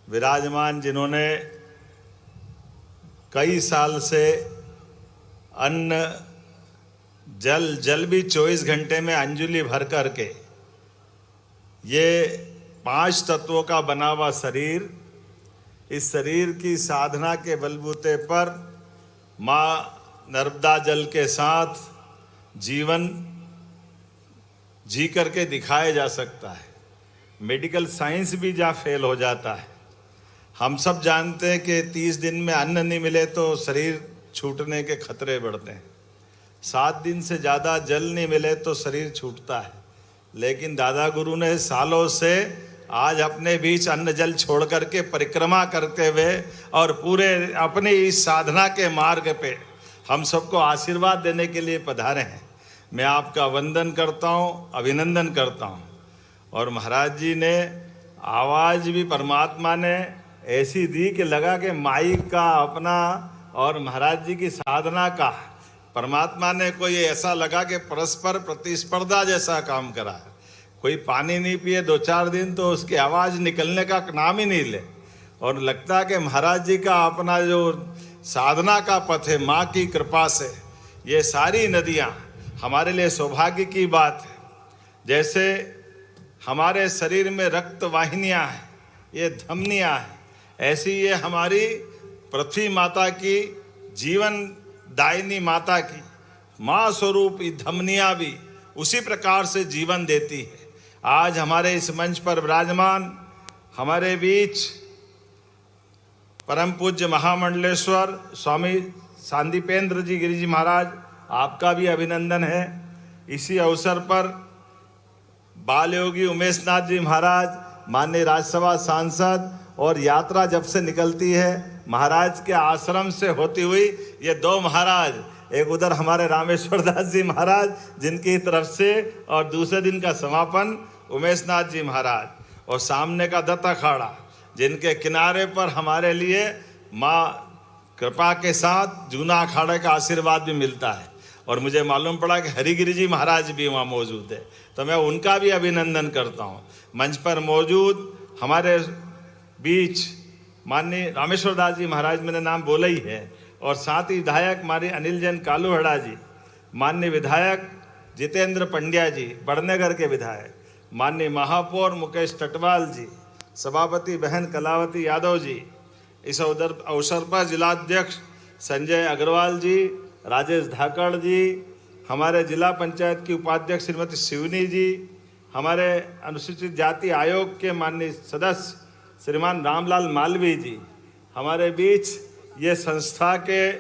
विराजमान, जिन्होंने कई साल से अन्न जल भी 24 घंटे में अंजुलि भर करके ये 5 तत्वों का बना हुआ शरीर, इस शरीर की साधना के बलबूते पर माँ नर्मदा जल के साथ जीवन जी करके दिखाया जा सकता है। मेडिकल साइंस भी जहाँ फेल हो जाता है। हम सब जानते हैं कि 30 दिन में अन्न नहीं मिले तो शरीर छूटने के खतरे बढ़ते हैं। 7 दिन से ज़्यादा जल नहीं मिले तो शरीर छूटता है। लेकिन दादा गुरु ने सालों से आज अपने बीच अन्न जल छोड़ करके परिक्रमा करते हुए और पूरे अपनी इस साधना के मार्ग पे हम सबको आशीर्वाद देने के लिए पधारे हैं। मैं आपका वंदन करता हूँ, अभिनंदन करता हूँ। और महाराज जी ने आवाज़ भी परमात्मा ने ऐसी दी कि लगा कि माइक का अपना और महाराज जी की साधना का परमात्मा ने कोई ऐसा लगा कि परस्पर प्रतिस्पर्धा जैसा काम करा। कोई पानी नहीं पिए 2-4 दिन तो उसकी आवाज़ निकलने का नाम ही नहीं ले। और लगता है कि महाराज जी का अपना जो साधना का पथ है, माँ की कृपा से ये सारी नदियाँ हमारे लिए सौभाग्य की बात है। जैसे हमारे शरीर में रक्त वाहिनियाँ हैं, ये धमनियाँ हैं, ऐसी ये हमारी पृथ्वी माता की जीवन दायिनी माता की माँ स्वरूप धमनियाँ भी उसी प्रकार से जीवन देती है। आज हमारे इस मंच पर विराजमान हमारे बीच परम पूज्य महामंडलेश्वर स्वामी सांदीपेंद्र जी गिरि जी महाराज, आपका भी अभिनंदन है। इसी अवसर पर बाल योगी उमेश नाथ जी महाराज, माननीय राज्यसभा सांसद, और यात्रा जब से निकलती है महाराज के आश्रम से होती हुई, ये 2 महाराज, एक उधर हमारे रामेश्वर दास जी महाराज जिनकी तरफ से, और दूसरे दिन का समापन उमेश नाथ जी महाराज, और सामने का दत्त अखाड़ा जिनके किनारे पर हमारे लिए माँ कृपा के साथ जूना अखाड़े का आशीर्वाद भी मिलता है। और मुझे मालूम पड़ा कि हरिगिरि जी महाराज भी वहाँ मौजूद है, तो मैं उनका भी अभिनंदन करता हूँ। मंच पर मौजूद हमारे बीच माननीय रामेश्वर दास जी महाराज, मैंने नाम बोला ही है, और साथ ही विधायक मारी अनिल जैन कालूहड़ा जी, माननीय विधायक जितेंद्र पंड्या जी बड़नगर के विधायक, माननीय महापौर मुकेश टटवाल जी, सभापति बहन कलावती यादव जी, इस अवसर पर जिलाध्यक्ष संजय अग्रवाल जी, राजेश धाकड़ जी, हमारे जिला पंचायत की उपाध्यक्ष श्रीमती शिवनी जी, हमारे अनुसूचित जाति आयोग के माननीय सदस्य श्रीमान रामलाल मालवी जी, हमारे बीच ये संस्था के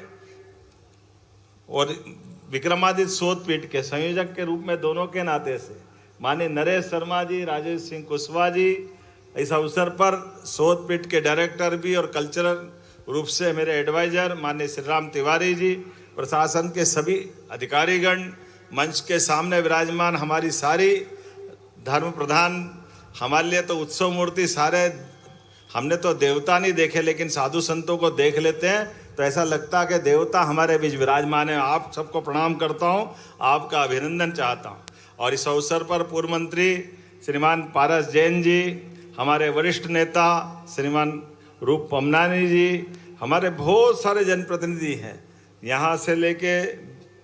और विक्रमादित्य शोध पीठ के संयोजक के रूप में दोनों के नाते से माननीय नरेश शर्मा जी, राजेश सिंह कुशवाहा जी, इस अवसर पर शोध पीठ के डायरेक्टर भी और कल्चरल रूप से मेरे एडवाइजर माननीय श्री राम तिवारी जी, प्रशासन के सभी अधिकारीगण, मंच के सामने विराजमान हमारी सारी धर्म प्रधान, हमारे लिए तो उत्सव मूर्ति सारे, हमने तो देवता नहीं देखे लेकिन साधु संतों को देख लेते हैं तो ऐसा लगता है कि देवता हमारे बीच विराजमान है। आप सबको प्रणाम करता हूं, आपका अभिनंदन चाहता हूं। और इस अवसर पर पूर्व मंत्री श्रीमान पारस जैन जी, हमारे वरिष्ठ नेता श्रीमान रूप पमनानी जी, हमारे बहुत सारे जनप्रतिनिधि हैं। यहाँ से लेके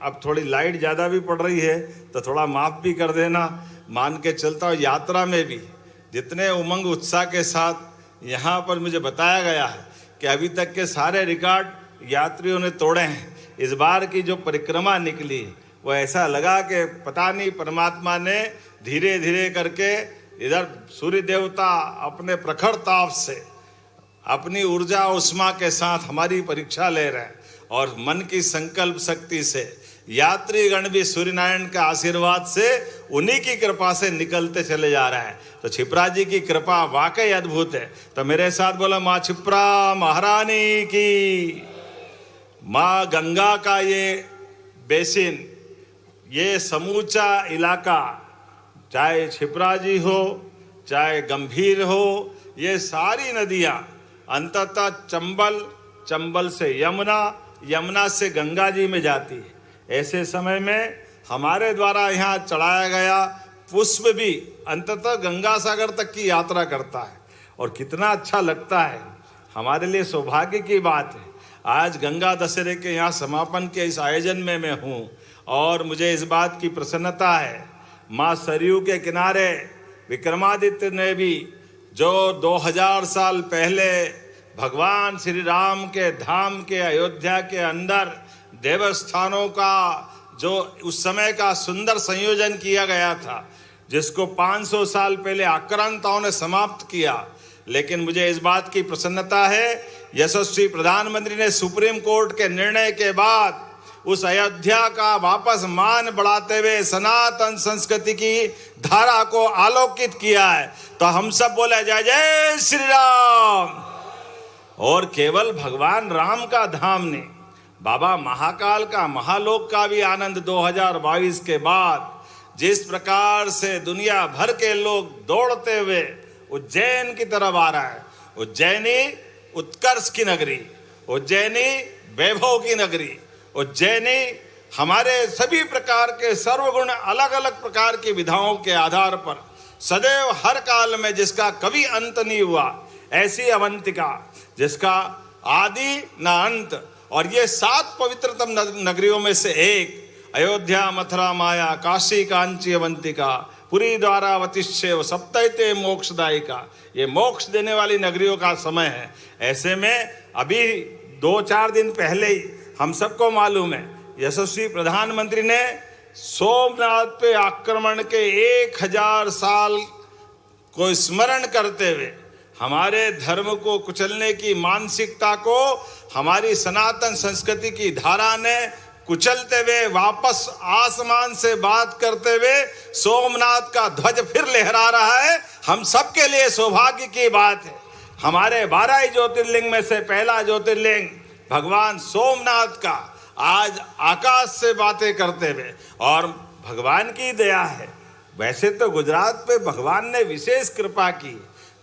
अब थोड़ी लाइट ज़्यादा भी पड़ रही है तो थोड़ा माफ़ भी कर देना, मान के चलता हूँ। यात्रा में भी जितने उमंग उत्साह के साथ यहाँ पर मुझे बताया गया है कि अभी तक के सारे रिकॉर्ड यात्रियों ने तोड़े हैं। इस बार की जो परिक्रमा निकली वो ऐसा लगा कि पता नहीं परमात्मा ने धीरे धीरे करके इधर सूर्य देवता अपने प्रखर ताप से अपनी ऊर्जा उष्मा के साथ हमारी परीक्षा ले रहे हैं, और मन की संकल्प शक्ति से यात्रीगण भी सूर्यनारायण के आशीर्वाद से उन्हीं की कृपा से निकलते चले जा रहे हैं। तो क्षिप्रा जी की कृपा वाकई अद्भुत है। तो मेरे साथ बोला माँ क्षिप्रा महारानी की। माँ गंगा का ये बेसिन, ये समूचा इलाका, चाहे क्षिप्रा जी हो चाहे गंभीर हो, ये सारी नदियाँ अंततः चंबल से यमुना, यमुना से गंगा जी में जाती है। ऐसे समय में हमारे द्वारा यहाँ चढ़ाया गया पुष्प भी अंततः गंगा सागर तक की यात्रा करता है। और कितना अच्छा लगता है। हमारे लिए सौभाग्य की बात है आज गंगा दशहरे के यहाँ समापन के इस आयोजन में मैं हूँ, और मुझे इस बात की प्रसन्नता है माँ सरयू के किनारे विक्रमादित्य ने भी जो 2000 साल पहले भगवान श्री राम के धाम के अयोध्या के अंदर देवस्थानों का जो उस समय का सुंदर संयोजन किया गया था, जिसको 500 साल पहले आक्रांताओं ने समाप्त किया। लेकिन मुझे इस बात की प्रसन्नता है यशस्वी प्रधानमंत्री ने सुप्रीम कोर्ट के निर्णय के बाद उस अयोध्या का वापस मान बढ़ाते हुए सनातन संस्कृति की धारा को आलोकित किया है। तो हम सब बोले जय जय श्री राम। और केवल भगवान राम का धाम नहीं, बाबा महाकाल का महालोक का भी आनंद 2022 के बाद जिस प्रकार से दुनिया भर के लोग दौड़ते हुए उज्जैन की तरफ आ रहा है। उज्जैनी उत्कर्ष की नगरी, उज्जैनी वैभव की नगरी, उज्जैनी हमारे सभी प्रकार के सर्वगुण अलग अलग प्रकार की विधाओं के आधार पर सदैव हर काल में जिसका कभी अंत नहीं हुआ, ऐसी अवंतिका जिसका आदि न अंत, और ये 7 पवित्रतम नगरियों में से एक अयोध्या, मथुरा, माया, काशी, कांची, अवंतिका, पुरी, द्वारावतिश्चैव सप्तैते मोक्षदायिका, ये मोक्ष देने वाली नगरियों का समय है। ऐसे में अभी 2-4 दिन पहले ही हम सबको मालूम है यशस्वी प्रधानमंत्री ने सोमनाथ पे आक्रमण के 1000 साल को स्मरण करते हुए हमारे धर्म को कुचलने की मानसिकता को हमारी सनातन संस्कृति की धारा ने कुचलते हुए वापस आसमान से बात करते हुए सोमनाथ का ध्वज फिर लहरा रहा है। हम सबके लिए सौभाग्य की बात है। हमारे 12 ज्योतिर्लिंग में से पहला ज्योतिर्लिंग भगवान सोमनाथ का आज आकाश से बातें करते हुए, और भगवान की दया है। वैसे तो गुजरात पे भगवान ने विशेष कृपा की।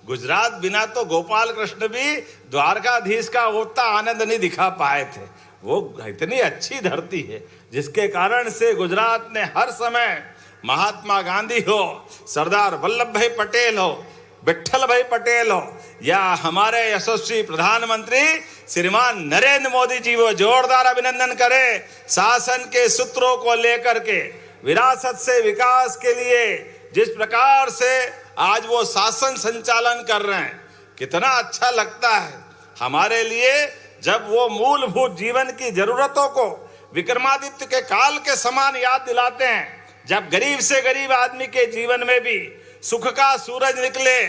गुजरात बिना तो गोपाल कृष्ण भी द्वारकाधीश का उतना आनंद नहीं दिखा पाए थे। वो इतनी अच्छी धरती है जिसके कारण से गुजरात ने हर समय महात्मा गांधी हो, सरदार वल्लभ भाई पटेल हो, विट्ठल भाई पटेल हो, या हमारे यशस्वी प्रधानमंत्री श्रीमान नरेंद्र मोदी जी, वो जोरदार अभिनंदन करें शासन के सूत्रों को लेकर के विरासत से विकास के लिए जिस प्रकार से आज वो शासन संचालन कर रहे हैं, कितना अच्छा लगता है हमारे लिए जब वो मूलभूत जीवन की जरूरतों को विक्रमादित्य के काल के समान याद दिलाते हैं। जब गरीब से गरीब आदमी के जीवन में भी सुख का सूरज निकले,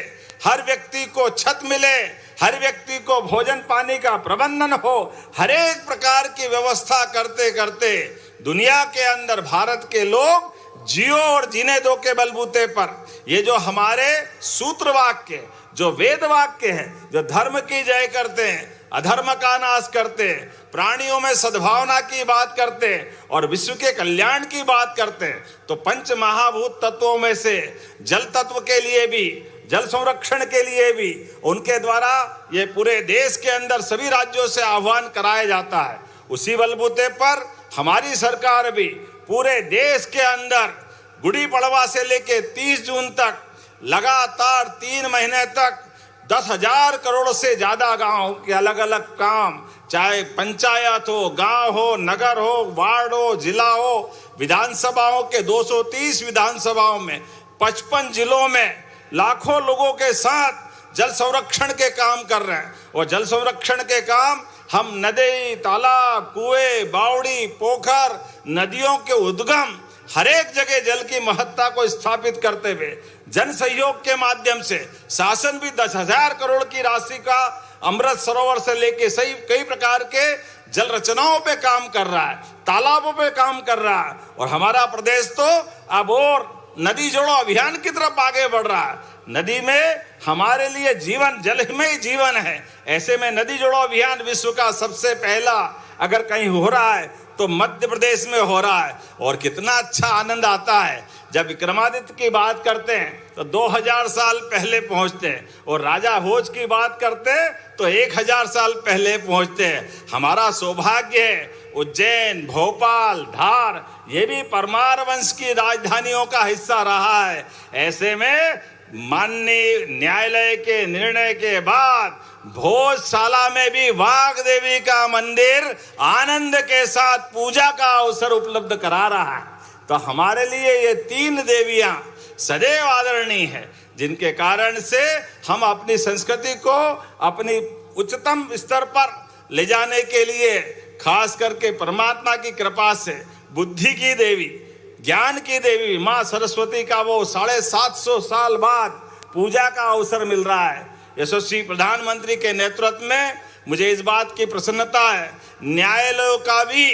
हर व्यक्ति को छत मिले, हर व्यक्ति को भोजन पानी का प्रबंधन हो, हर एक प्रकार की व्यवस्था करते करते दुनिया के अंदर भारत के लोग जियो और जीने दो के बलबूते पर ये जो हमारे सूत्र वाक्य, जो वेद वाक्य है, जो धर्म की जय करते हैं, अधर्म का नाश करते, प्राणियों में सद्भावना की बात करते और विश्व के कल्याण की बात करते, तो पंच महाभूत तत्वों में से जल तत्व के लिए भी, जल संरक्षण के लिए भी उनके द्वारा ये पूरे देश के अंदर सभी राज्यों से आह्वान कराया जाता है। उसी बलबूते पर हमारी सरकार भी पूरे देश के अंदर गुड़ी पड़वा से लेके 30 जून तक लगातार 3 महीने तक 10,000 करोड़ से ज्यादा गांव के अलग अलग काम, चाहे पंचायत हो, गांव हो, नगर हो, वार्ड हो, जिला हो, विधानसभाओं के 230 विधानसभाओं में 55 जिलों में लाखों लोगों के साथ जल संरक्षण के काम कर रहे हैं। और जल संरक्षण के काम हम नदी, तालाब, कुएं, बावड़ी, पोखर, नदियों के उद्गम, हर एक जगह जल की महत्ता को स्थापित करते हुए जन सहयोग के माध्यम से शासन भी 10,000 करोड़ की राशि का अमृत सरोवर से लेके सही कई प्रकार के जल रचनाओं पे काम कर रहा है, तालाबों पे काम कर रहा है। और हमारा प्रदेश तो अब और नदी जोड़ो अभियान की तरफ आगे बढ़ रहा है। नदी में हमारे लिए जीवन, जल में ही जीवन है। ऐसे में नदी जोड़ो अभियान विश्व का सबसे पहला अगर कहीं हो रहा है तो मध्य प्रदेश में हो रहा है। और कितना अच्छा आनंद आता है जब विक्रमादित्य की बात करते हैं तो 2000 साल पहले पहुंचते हैं, और राजा भोज की बात करते हैं तो 1000 साल पहले पहुंचते हैं। हमारा सौभाग्य है उज्जैन, भोपाल, धार ये भी परमार वंश की राजधानियों का हिस्सा रहा है। ऐसे में माननीय न्यायालय के निर्णय के बाद भोजशाला में भी वाघ देवी का मंदिर आनंद के साथ पूजा का अवसर उपलब्ध करा रहा है। तो हमारे लिए ये 3 देवियां सदैव आदरणीय है, जिनके कारण से हम अपनी संस्कृति को अपनी उच्चतम स्तर पर ले जाने के लिए खास करके परमात्मा की कृपा से बुद्धि की देवी, ज्ञान की देवी माँ सरस्वती का वो 750 साल बाद पूजा का अवसर मिल रहा है। यशस्वी प्रधानमंत्री के नेतृत्व में मुझे इस बात की प्रसन्नता है, न्यायालयों का भी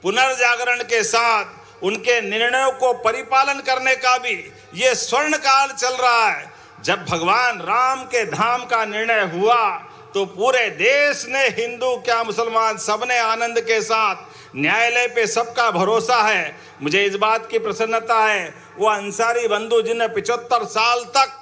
पुनर्जागरण के साथ उनके निर्णयों को परिपालन करने का भी ये स्वर्ण काल चल रहा है। जब भगवान राम के धाम का निर्णय हुआ तो पूरे देश ने, हिंदू क्या मुसलमान, सबने आनंद के साथ, न्यायालय पे सबका भरोसा है। मुझे इस बात की प्रसन्नता है, वो अंसारी बंधु जिन्हें 75 साल तक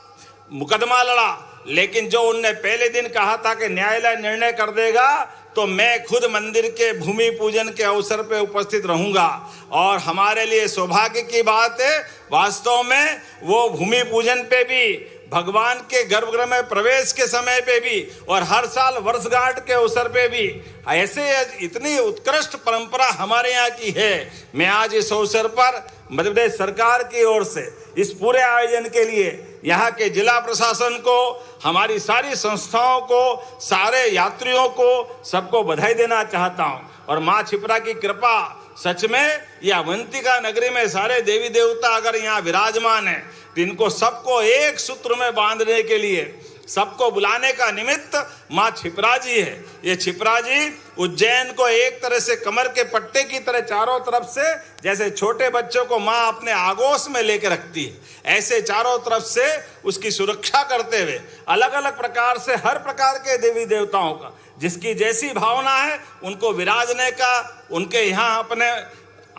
मुकदमा लड़ा, लेकिन जो उनने पहले दिन कहा था कि न्यायालय निर्णय कर देगा, तो मैं खुद मंदिर के भूमि पूजन के अवसर पे उपस्थित रहूंगा। और हमारे लिए सौभाग्य की बात है, वास्तव में वो भूमि पूजन पे भी, भगवान के गर्भगृह में प्रवेश के समय पे भी, और हर साल वर्षगांठ के अवसर पे भी, ऐसे इतनी उत्कृष्ट परंपरा हमारे यहाँ की है। मैं आज इस अवसर पर मध्य प्रदेश सरकार की ओर से इस पूरे आयोजन के लिए यहाँ के जिला प्रशासन को, हमारी सारी संस्थाओं को, सारे यात्रियों को, सबको बधाई देना चाहता हूँ। और माँ क्षिप्रा की कृपा, सच में यह अवंतिका नगरी में सारे देवी देवता अगर यहाँ विराजमान है, तो इनको सबको एक सूत्र में बांधने के लिए, सबको बुलाने का निमित्त माँ क्षिप्रा जी है। ये क्षिप्रा जी उज्जैन को एक तरह से कमर के पट्टे की तरह चारों तरफ से, जैसे छोटे बच्चों को माँ अपने आगोश में लेके रखती है, ऐसे चारों तरफ से उसकी सुरक्षा करते हुए अलग अलग प्रकार से हर प्रकार के देवी देवताओं का जिसकी जैसी भावना है उनको विराजने का, उनके यहाँ अपने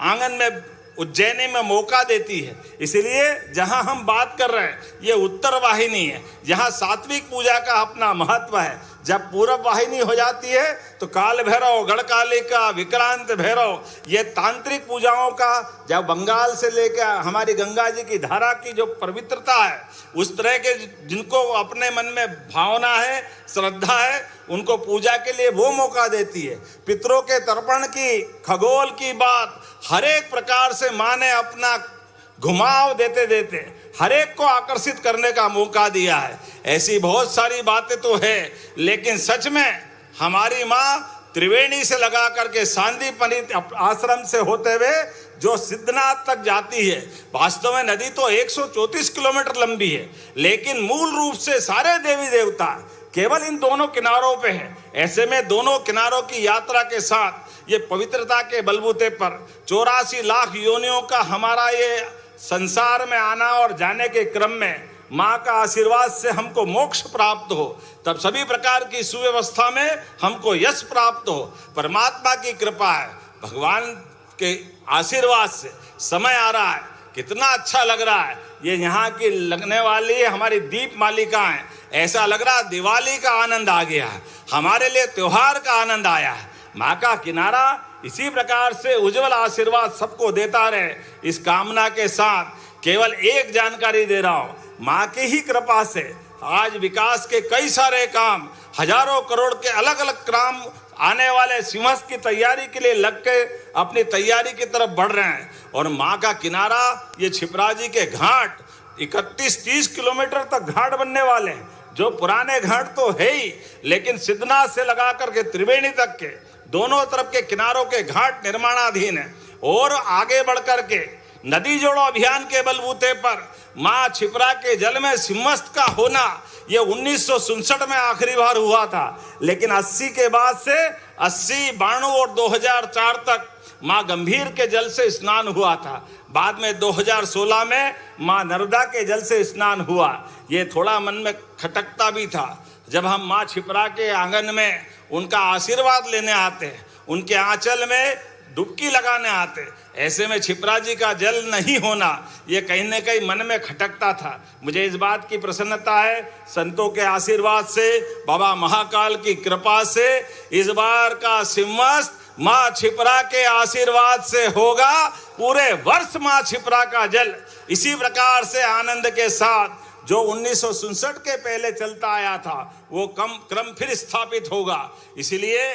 आंगन में उज्जैनी में मौका देती है। इसलिए जहां हम बात कर रहे हैं ये उत्तर वाहिनी है, जहां सात्विक पूजा का अपना महत्व है। जब पूरब वाहिनी हो जाती है तो काल भैरव, गढ़कालिका, विक्रांत भैरव, ये तांत्रिक पूजाओं का, जब बंगाल से लेकर हमारी गंगा जी की धारा की जो पवित्रता है, उस तरह के जिनको अपने मन में भावना है, श्रद्धा है, उनको पूजा के लिए वो मौका देती है। पितरों के तर्पण की, खगोल की बात, हर एक प्रकार से माँ ने अपना घुमाव देते देते हर एक को आकर्षित करने का मौका दिया है। ऐसी बहुत सारी बातें तो है, लेकिन सच में हमारी माँ त्रिवेणी से लगा करके सांदीपनि आश्रम से होते हुए जो सिद्धनाथ तक जाती है, वास्तव में नदी तो 134 किलोमीटर लंबी है, लेकिन मूल रूप से सारे देवी देवता केवल इन दोनों किनारों पे है। ऐसे में दोनों किनारों की यात्रा के साथ ये पवित्रता के बलबूते पर 84 लाख योनियों का हमारा ये संसार में आना और जाने के क्रम में माँ का आशीर्वाद से हमको मोक्ष प्राप्त हो, तब सभी प्रकार की सुव्यवस्था में हमको यश प्राप्त हो, परमात्मा की कृपा है, भगवान के आशीर्वाद से समय आ रहा है। कितना अच्छा लग रहा है। ये यहाँ की लगने वाली हमारी दीप मालिकाएं, ऐसा लग रहा दिवाली का आनंद आ गया है, हमारे लिए त्योहार का आनंद आया है। माँ का किनारा इसी प्रकार से उज्जवल आशीर्वाद सबको देता रहे, इस कामना के साथ केवल एक जानकारी दे रहा हूँ। माँ की ही कृपा से आज विकास के कई सारे काम, हजारों करोड़ के अलग अलग काम आने वाले सिंहस्थ की तैयारी के लिए लग के अपनी तैयारी की तरफ बढ़ रहे हैं। और माँ का किनारा, ये क्षिप्रा जी के घाट 31-30 किलोमीटर तक घाट बनने वाले हैं, जो पुराने घाट तो है ही, लेकिन सिद्धनाथ से लगा करके त्रिवेणी तक के दोनों तरफ के किनारों के घाट निर्माणाधीन है। और आगे बढ़ करके नदी जोड़ो अभियान के बलबूते पर माँ क्षिप्रा के जल में सिंहस्थ का होना, ये 1967 में आखिरी बार हुआ था, लेकिन 80 के बाद से 80, 92 और 2004 तक माँ गंभीर के जल से स्नान हुआ था। बाद में 2016 में माँ नर्मदा के जल से स्नान हुआ। ये थोड़ा मन में खटकता भी था जब हम माँ क्षिप्रा के आंगन में उनका आशीर्वाद लेने आते, उनके आंचल में डुबकी लगाने आते, ऐसे में क्षिप्रा जी का जल नहीं होना, ये कहीं न कहीं मन में खटकता था। मुझे इस बात की प्रसन्नता है, संतों के आशीर्वाद से, बाबा महाकाल की कृपा से इस बार का सिंहस्थ माँ क्षिप्रा के आशीर्वाद से होगा। पूरे वर्ष माँ क्षिप्रा का जल इसी प्रकार से आनंद के साथ जो 1967 के पहले चलता आया था वो क्रम फिर स्थापित होगा। इसलिए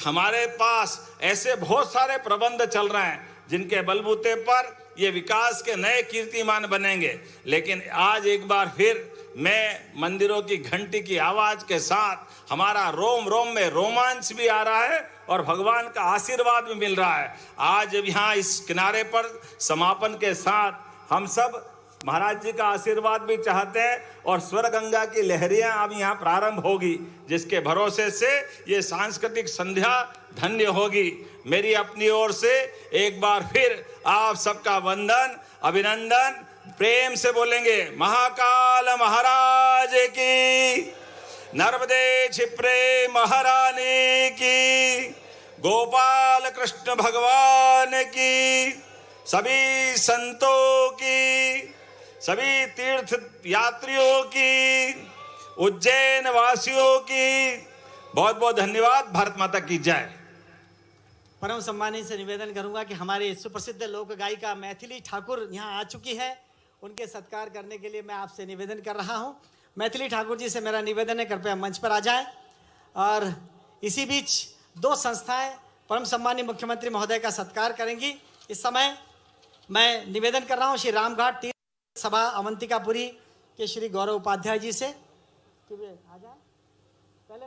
हमारे पास ऐसे बहुत सारे प्रबंध चल रहे हैं जिनके बलबूते पर ये विकास के नए कीर्तिमान बनेंगे। लेकिन आज एक बार फिर मैं मंदिरों की घंटी की आवाज के साथ हमारा रोम रोम में रोमांच भी आ रहा है और भगवान का आशीर्वाद भी मिल रहा है। आज यहाँ इस किनारे पर समापन के साथ हम सब महाराज जी का आशीर्वाद भी चाहते हैं और स्वर गंगा की लहरियां अब यहाँ प्रारंभ होगी, जिसके भरोसे से ये सांस्कृतिक संध्या धन्य होगी। मेरी अपनी ओर से एक बार फिर आप सबका वंदन, अभिनंदन, प्रेम से बोलेंगे महाकाल महाराज की, नर्मदे क्षिप्रे महारानी की, गोपाल कृष्ण भगवान की, सभी संतों की, सभी तीर्थ यात्रियों की, उज्जैन वासियों की बहुत बहुत धन्यवाद। भारत माता की जय। परम सम्मानी से निवेदन करूंगा कि हमारे सुप्रसिद्ध लोक गायिका मैथिली ठाकुर यहाँ आ चुकी है, उनके सत्कार करने के लिए मैं आपसे निवेदन कर रहा हूँ। मैथिली ठाकुर जी से मेरा निवेदन है कृपया मंच पर आ जाएं। और इसी बीच दो संस्थाएं परम सम्मानी मुख्यमंत्री महोदय का सत्कार करेंगी। इस समय मैं निवेदन कर रहा हूँ श्री रामघाट तीर्थ सभा अवंतिकापुरी के श्री गौरव उपाध्याय जी से आ जाए। पहले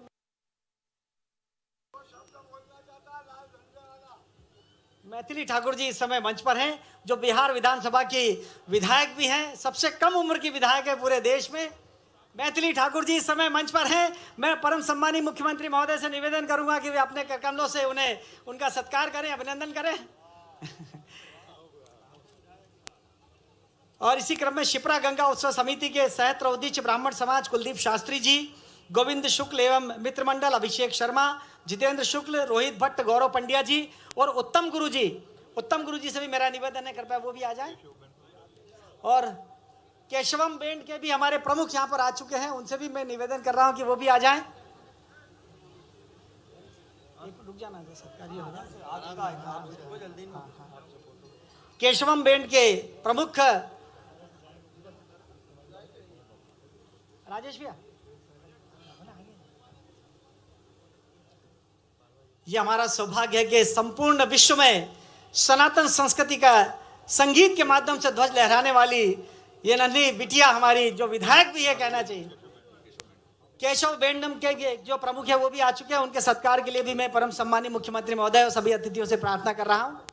मैथिली ठाकुर जी इस समय मंच पर हैं, जो बिहार विधानसभा की विधायक भी हैं, सबसे कम उम्र की विधायक है पूरे देश में। मैथिली ठाकुर जी इस समय मंच पर हैं। मैं परम सम्मानी मुख्यमंत्री महोदय से निवेदन करूंगा कि वे अपने कमलों से उनका सत्कार करें, अभिनंदन करें। और इसी क्रम में शिप्रा गंगा उत्सव समिति के सहस्त्राध्यक्ष ब्राह्मण समाज कुलदीप शास्त्री जी, गोविंद शुक्ल एवं मित्र मंडल अभिषेक शर्मा, जितेंद्र शुक्ल, रोहित भट्ट, गौरव पंड्या जी और उत्तम गुरु जी से भी मेरा निवेदन है कृपया वो भी आ जाएं। और केशवम बैंड के भी हमारे प्रमुख यहाँ पर आ चुके हैं, उनसे भी मैं निवेदन कर रहा हूँ कि वो भी आ जाएं। रुक जाना केशवम बैंड के प्रमुख राजेश भैया, ये हमारा सौभाग्य है कि संपूर्ण विश्व में सनातन संस्कृति का संगीत के माध्यम से ध्वज लहराने वाली ये नन्ही बिटिया हमारी जो विधायक भी है, कहना चाहिए केशव बैंडम के जो प्रमुख है वो भी आ चुके हैं। उनके सत्कार के लिए भी मैं परम सम्मानी मुख्यमंत्री महोदय और सभी अतिथियों से प्रार्थना कर रहा हूं।